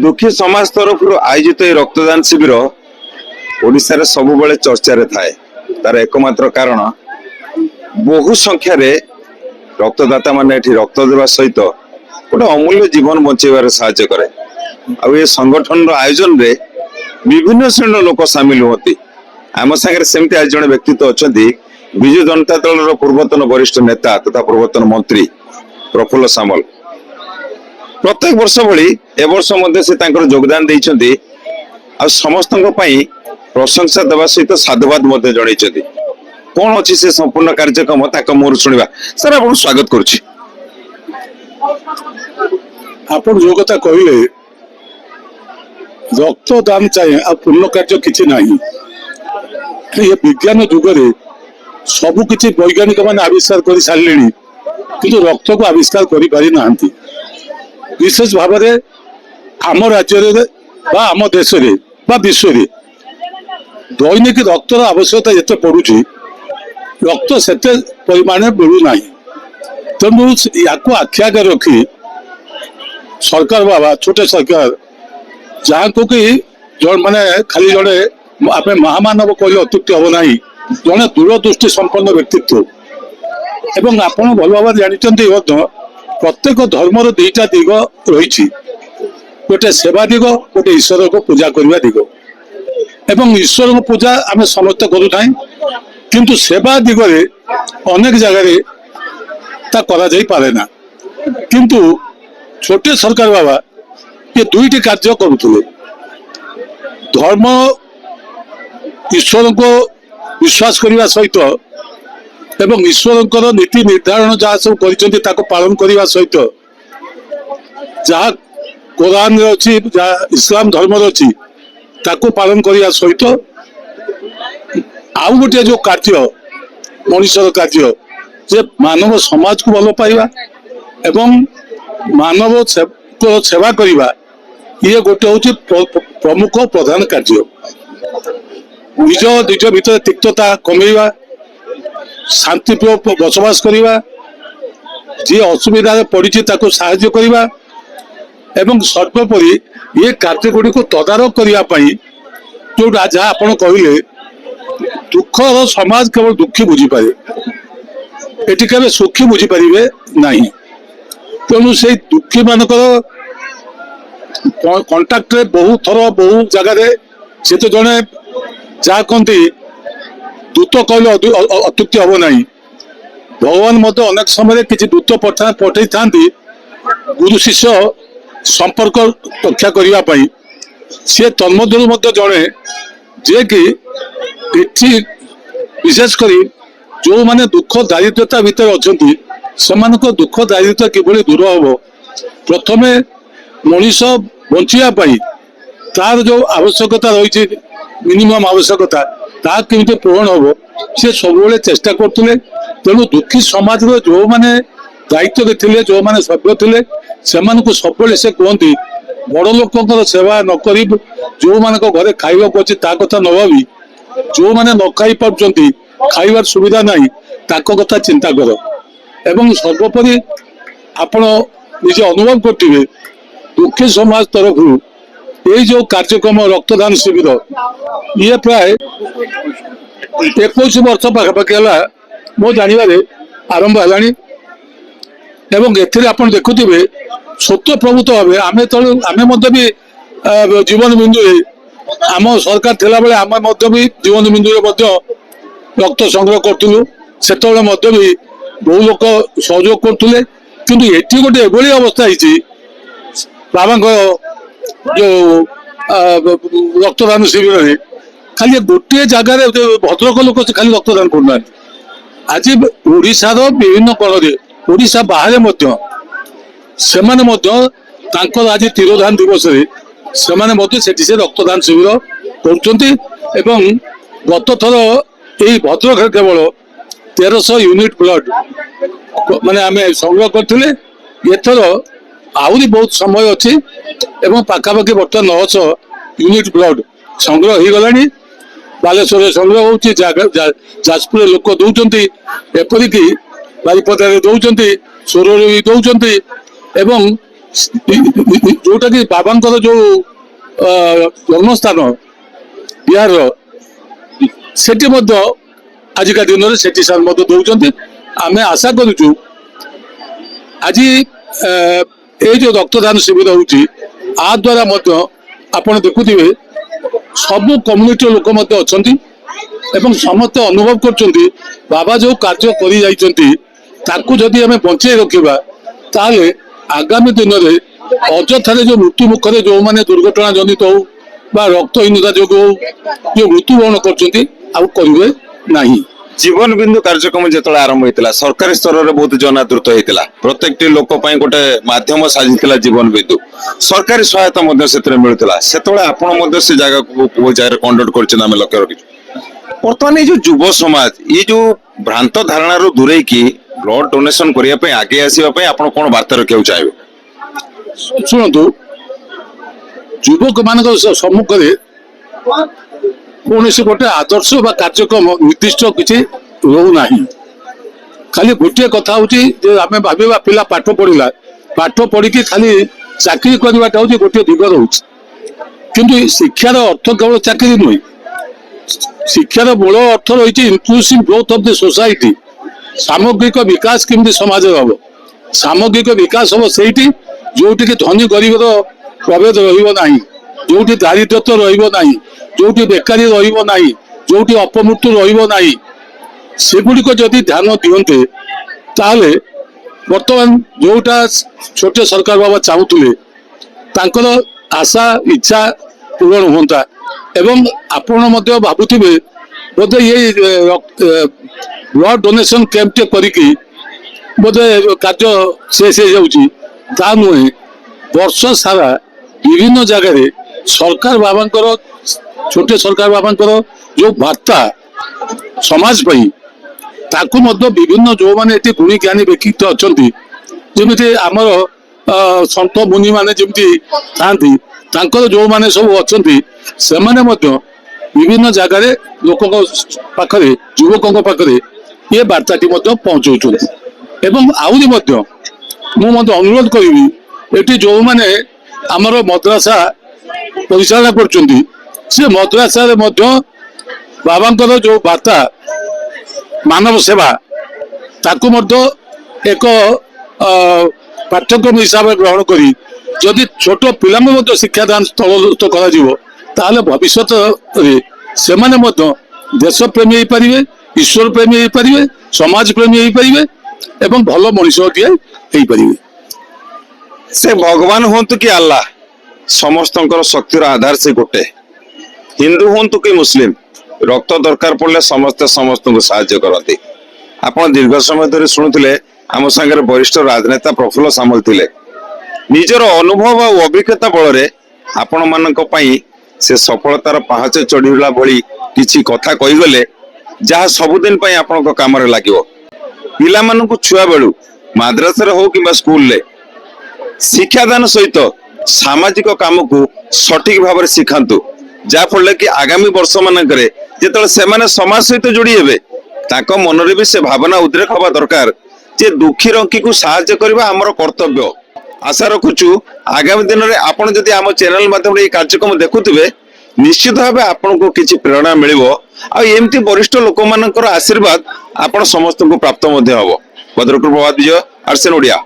दुखी समाज तरफ आयोजित रक्तदान शिविर ओडिशा रे सब बेले चर्चा रे थाए। तार एकमात्र कारण बहु संख्या रे रक्तदाता माने एठी रक्त देवा सहित गोटे अमूल्य जीवन बचेबार साहाय्य करे। आ ये संगठन रो आयोजन रे विभिन्न श्रेणी लोक सामिल होती। आम सागर सेमती आज जड़े व्यक्तित्व अच्छा विजु जनता दल पूर्वतन वरिष्ठ नेता तथा पूर्वतन मंत्री प्रफुल्ल सामल प्रत्येक वर्ष भली ए वर्ष मध्य से योगदान देइछन्ति आ समस्त प्रशंसा देवा सहित साधुवाद मध्य जणैछन्ति। कौन अच्छी से संपूर्ण कार्यक्रम मुहर शुणा सर आप स्वागत करुच्ची। आप जो कथा कहले रक्तदान चाहिए आ पुण्य कार्य किसी ना ये विज्ञान जुगरे सबु किसी वैज्ञानिक मान आविष्कार कर सारे कि रक्त को आविष्कार कर पारि नाहंती। विशेष भाव में आम राज्य आम देश बा विश्व दैनिक रक्तर आवश्यकता जिते पड़ुची रक्त से परिमाण मिलूना। तेणु या आखि आगे रखी सरकार बाबा छोटे सरकार जहाँ को कि माने खाली जड़े आप महामानव कहले अत्युक्ति हम ना जड़े दूरदृष्टि संपन्न व्यक्तित्व एवं आपण भल भाव जानते प्रत्येक धर्मर दुईटा दिग रही गोटे सेवा दिग गोटे ईश्वर को पूजा करने दिग एवं ईश्वर को पूजा आम समस्त करूना किंतु सेवा दिगरे अनेक जगह करा जाई पारे ना। किंतु छोटे सरकार बाबा ये दुईटी कार्य करुले धर्म ईश्वर को विश्वास करने सहित एवं ईश्वर नीति निर्धारण जहाँ सब कर पालन करने सहित जहाँ कुरान अच्छी जहाँ इस्लाम धर्म अच्छी ताको पालन करने सहित आउ गोटे जो कार्य मनुष्यर कार्य जे मानव समाज को भल पाइबा एवं मानव को सेवा करवा ये गोटे हूँ प्रमुख प्रधान कार्य। निज निज भीतर तिक्तता कमेवा शांतिप्रिय बसवास करवा जी असुविधा पड़ी साहाय्य करवा एवं सर्वोपरि ये कार्य गुड़ी को तदारख करने जो जहाँ आप कहले दुखर समाज केवल दुखी बुझीपारे एटी केवल सुखी बुझीपारे ना। तेणु से दुखी मानकर कंटाक्ट बहु थर बहु जगार से तो जड़े जहाँ कहती दूत कहले अत्युक्ति हम ना। भगवान मत अनेक समय किसी दूत पठे था गुरु शिष्य संपर्क रक्षा करने सी तन्मध्य जड़े जे कि विशेष कर जो माने दुख दारिद्रता भितर अच्छा दुख दारिद्रता किभली दूर हम प्रथमे मनीष बंचिया तार जो आवश्यकता रही मिनिमम आवश्यकता ता केमिति पूर्ण हम सी सब चेष्टा करते। तेणु दुखी समाज जो माने दायित्व थे जो माने सभ्य थे से सब से कहती बड़ लोक सेवा नक जो मान घरे खाइबा अच्छे ता कथा न भावी जो माने न खाई पार्टी खाइबार सुविधा नहीं ताको कथा चिंता कर एवं सर्वोपरि आपण निजे अनुभव करते दुखी समाज तरफ ये जो कार्यक्रम रक्तदान शिविर ये प्राय 21 वर्ष पाखापाखि है मो जानवे आरंभ है एवं एथिरे देखुवे स्वतः प्रभुत्व भाव आम भी जीवन बिंदु आम सरकार थिला बेले आम भी जीवन बिंदु रक्त संग्रह करूँ से भी बहु लोक सहयोग करते किंतु एटी गोटे एभली अवस्था होती बाबा जो रक्तदान शिविर में खाली गोटे जगार भद्रक लोक खाली रक्तदान करना आज ओडिशार विभिन्न कोण ओडिशा बाहर आज तिरोधान दिवस से रक्तदान शिविर कर गत थर यही भद्रक केवल 1300 यूनिट ब्लड माने आम संग्रह करते एथर आहरी बहुत समय अच्छी पाखापाखि बर्तमान 900 यूनिट ब्लड संग्रह हो गला। बालेश्वर संग्रह हो जाजपुर लोक दौरान एपरिक बारिपदारे दौरान सोर भी दौरान ଯୋଉଟା କି ବାବାଙ୍କର ଯୋଉ ଜନ୍ମସ୍ଥାନ ବିହାରର, ସେଠି ମଧ୍ୟ ଆଜିକା ଦିନରେ ସେଠି ସାର୍ ମଧ୍ୟ ଦଉଛନ୍ତି। ଆମେ ଆଶା କରୁଛୁ ଆଜି ଏଇ ଯୋଉ ରକ୍ତଦାନ ଶିବିର ହଉଛି, ଆ ଦ୍ୱାରା ମଧ୍ୟ ଆପଣ ଦେଖୁଥିବେ ସବୁ କମ୍ୟୁନିଟିର ଲୋକ ମଧ୍ୟ ଅଛନ୍ତି ଏବଂ ସମସ୍ତେ ଅନୁଭବ କରୁଛନ୍ତି ବାବା ଯୋଉ କାର୍ଯ୍ୟ କରି ଯାଇଛନ୍ତି ତାକୁ ଯଦି ଆମେ ବଞ୍ଚେଇ ରଖିବା ତାହେଲେ ଆଗାମୀ ଦିନରେ ଅଯଥାରେ ଯୋଉ ମୃତ୍ୟୁ ମୁଖରେ ଯୋଉମାନେ ଦୁର୍ଘଟଣା ଜନିତ ହଉ ବା ରକ୍ତହୀନତା ଯୋଗୁଁ ହଉ ଯୋଉ ମୃତ୍ୟୁବରଣ କରୁଛନ୍ତି ଆଉ କରିବେ ନାହିଁ। ଜୀବନ ବିନ୍ଦୁ କାର୍ଯ୍ୟକ୍ରମ ଯେତେବେଳେ ଆରମ୍ଭ ହେଇଥିଲା ସରକାରୀ ସ୍ତରରେ ବହୁତ ଜନାଦୃତ ହେଇଥିଲା। ପ୍ରତ୍ୟେକଟି ଲୋକ ପାଇଁ ଗୋଟେ ମାଧ୍ୟମ ସାଜିଥିଲା ଜୀବନ ବିନ୍ଦୁ। ସରକାରୀ ସହାୟତା ମଧ୍ୟ ସେଥିରେ ମିଳୁଥିଲା। ସେତେବେଳେ ଆପଣ ମଧ୍ୟ ସେ ଜାଗାକୁ ବହୁ ଜାଗାରେ କଣ୍ଡକ୍ଟ କରିଛନ୍ତି, ଆମେ ଲକ୍ଷ୍ୟ ରଖିଛୁ। ବର୍ତ୍ତମାନ ଏଇ ଯୋଉ ଯୁବ ସମାଜ ଏଇ ଯୋଉ ଭ୍ରାନ୍ତ ଧାରଣାରୁ ଦୂରେଇକି ବ୍ଲଡ ଡୋନେସନ କରିବା ପାଇଁ ଆଗେଇ ଆସିବା ପାଇଁ ଆପଣ କଣ ବାର୍ତ୍ତା ରଖିବାକୁ ଚାହିଁବେ? ଶୁଣନ୍ତୁ, ଯୁବକ ମାନଙ୍କ ସମ୍ମୁଖରେ କୌଣସି ଗୋଟେ ଆଦର୍ଶ ବା କାର୍ଯ୍ୟକ୍ରମ ନିର୍ଦ୍ଦିଷ୍ଟ କିଛି ରହୁନାହିଁ। ଖାଲି ଗୋଟିଏ କଥା ହଉଛି ଯେ ଆମେ ଭାବିବା ପିଲା ପାଠ ପଢିଲା, ପାଠ ପଢିକି ଖାଲି ଚାକିରି କରିବାଟା ହଉଛି ଗୋଟିଏ ଦିଗ ରହୁଛି। କିନ୍ତୁ ଶିକ୍ଷାର ଅର୍ଥ କେବଳ ଚାକିରି ନୁହେଁ। ଶିକ୍ଷାର ମୂଳ ଅର୍ଥ ରହିଛି inclusive growth of the society. ସାମଗ୍ରିକ ବିକାଶ କେମିତି ସମାଜରେ ହବ? ସାମଗ୍ରିକ ବିକାଶ ହବ ସେଇଠି ଯୋଉଠିକି ଧନୀ ଗରିବର ପ୍ରଭେଦ ରହିବ ନାହିଁ, ଯୋଉଠି ଦାରିଦ୍ର୍ୟତା ରହିବ ନାହିଁ, ଯୋଉଠି ବେକାରୀ ରହିବ ନାହିଁ, ଯୋଉଠି ଅପମୃତ୍ୟୁ ରହିବ ନାହିଁ। ସେଗୁଡିକ ଯଦି ଧ୍ୟାନ ଦିଅନ୍ତେ ତାହେଲେ ବର୍ତ୍ତମାନ ଯୋଉଟା ଛୋଟ ସରକାର ବାବା ଚାହୁଁଥିଲେ ତାଙ୍କର ଆଶା ଇଚ୍ଛା ପୂରଣ ହୁଅନ୍ତା। ଏବଂ ଆପଣ ମଧ୍ୟ ଭାବୁଥିବେ ବୋଧେ ଏଇ ବ୍ଲଡ ଡୋନେସନ କ୍ୟାମ୍ପ କରିକି ବୋଧେ କାର୍ଯ୍ୟ ଶେଷ ହେଇଯାଉଛି, ତା ନୁହେଁ। ବର୍ଷ ସାରା ବିଭିନ୍ନ ଜାଗାରେ ସରକାର ବାବାଙ୍କର, ଛୋଟ ସରକାର ବାବାଙ୍କର ଯୋଉ ବାର୍ତ୍ତା ସମାଜ ପାଇଁ, ତାକୁ ମଧ୍ୟ ବିଭିନ୍ନ ଯୋଉମାନେ ଏଠି ଗୁଣୀ ଜ୍ଞାନୀ ବ୍ୟକ୍ତିତ୍ୱ ଅଛନ୍ତି, ଯେମିତି ଆମର ସନ୍ଥ ମୁନି ମାନେ ଯେମିତି ଥାନ୍ତି, ତାଙ୍କର ଯୋଉମାନେ ସବୁ ଅଛନ୍ତି ସେମାନେ ମଧ୍ୟ ବିଭିନ୍ନ ଜାଗାରେ ଲୋକଙ୍କ ପାଖରେ, ଯୁବକଙ୍କ ପାଖରେ ଏ ବାର୍ତ୍ତାଟି ମଧ୍ୟ ପହଞ୍ଚଉଛନ୍ତି। ଏବଂ ଆହୁରି ମଧ୍ୟ ମୁଁ ମଧ୍ୟ ଅନୁରୋଧ କରିବି, ଏଠି ଯୋଉମାନେ ଆମର ମଦ୍ରାସା ପରିଚାଳନା କରୁଛନ୍ତି, ସେ ମଦ୍ରାସାରେ ମଧ୍ୟ ବାବାଙ୍କର ଯୋଉ ବାର୍ତ୍ତା ମାନବ ସେବା, ତାକୁ ମଧ୍ୟ ଏକ ପାଠ୍ୟକ୍ରମ ହିସାବରେ ଗ୍ରହଣ କରି ଯଦି ଛୋଟ ପିଲାଙ୍କୁ ମଧ୍ୟ ଶିକ୍ଷାଦାନ ସ୍ଥଳଭୁକ୍ତ କରାଯିବ ତାହେଲେ ଭବିଷ୍ୟତରେ ସେମାନେ ମଧ୍ୟ ଦେଶ ପ୍ରେମୀ ହେଇପାରିବେ, ଈଶ୍ୱର ପ୍ରେମୀ ହେଇପାରିବେ, ସମାଜ ପ୍ରେମୀ ହେଇପାରିବେ ଏବଂ ଭଲ ମଣିଷଟିଏ ହେଇପାରିବେ। ସେ ଭଗବାନ ହୁଅନ୍ତୁ କି ଆଲ୍ଲାହ, ସମସ୍ତଙ୍କର ଶକ୍ତିର ଆଧାର ସେ ଗୋଟେ। ହିନ୍ଦୁ ହୁଅନ୍ତୁ କି ମୁସଲିମ, ରକ୍ତ ଦରକାର ପଡିଲେ ସମସ୍ତେ ସମସ୍ତଙ୍କୁ ସାହାଯ୍ୟ କରନ୍ତି। ଆପଣ ଦୀର୍ଘ ସମୟ ଧରି ଶୁଣୁଥିଲେ, ଆମ ସାଙ୍ଗରେ ବରିଷ୍ଠ ରାଜନେତା ପ୍ରଫୁଲ୍ଲ ସାମଲ ଥିଲେ। ନିଜର ଅନୁଭବ ଆଉ ଅଭିଜ୍ଞତା ବଳରେ ଆପଣ ମାନଙ୍କ ପାଇଁ ସେ ସଫଳତାର ପାହାଚ ଚଢିଲା ଭଳି କିଛି କଥା କହିଗଲେ, ଯାହା ସବୁଦିନ ପାଇଁ ଆପଣଙ୍କ କାମରେ ଲାଗିବ। ପିଲାମାନଙ୍କୁ ଛୁଆ ବେଳୁ ମାଦ୍ରାସାରେ ହଉ କିମ୍ବା ସ୍କୁଲରେ ଶିକ୍ଷାଦାନ ସହିତ ସାମାଜିକ କାମକୁ ସଠିକ ଭାବରେ ଶିଖାନ୍ତୁ, ଯାହା ଫଳରେ କି ଆଗାମୀ ବର୍ଷ ମାନଙ୍କରେ ଯେତେବେଳେ ସେମାନେ ସମାଜ ସହିତ ଯୋଡି ହେବେ, ତାଙ୍କ ମନରେ ବି ସେ ଭାବନା ଉଦ୍ରେକ ହବା ଦରକାର ଯେ ଦୁଃଖୀ ରଙ୍କିକୁ ସାହାଯ୍ୟ କରିବା ଆମର କର୍ତ୍ତବ୍ୟ। ଆଶା ରଖୁଛୁ ଆଗାମୀ ଦିନରେ ଆପଣ ଯଦି ଆମ ଚ୍ୟାନେଲ ମାଧ୍ୟମରେ এই କାର୍ଯ୍ୟକ୍ରମ ଦେଖୁଥିବେ, ନିଶ୍ଚିତ ଭାବେ ଆପଣଙ୍କୁ କିଛି ପ୍ରେରଣା ମିଳିବ। ଆଉ ଏମିତି ବରିଷ୍ଠ ଲୋକମାନଙ୍କର ଆଶୀର୍ବାଦ ଆପଣ ସମସ୍ତଙ୍କୁ ପ୍ରାପ୍ତ ମଧ୍ୟ ହବ। ଭଦ୍ରକରୁ ପ୍ରଭାତ ବିଜୟ, ଆର୍ସେନ ଓଡ଼ିଆ।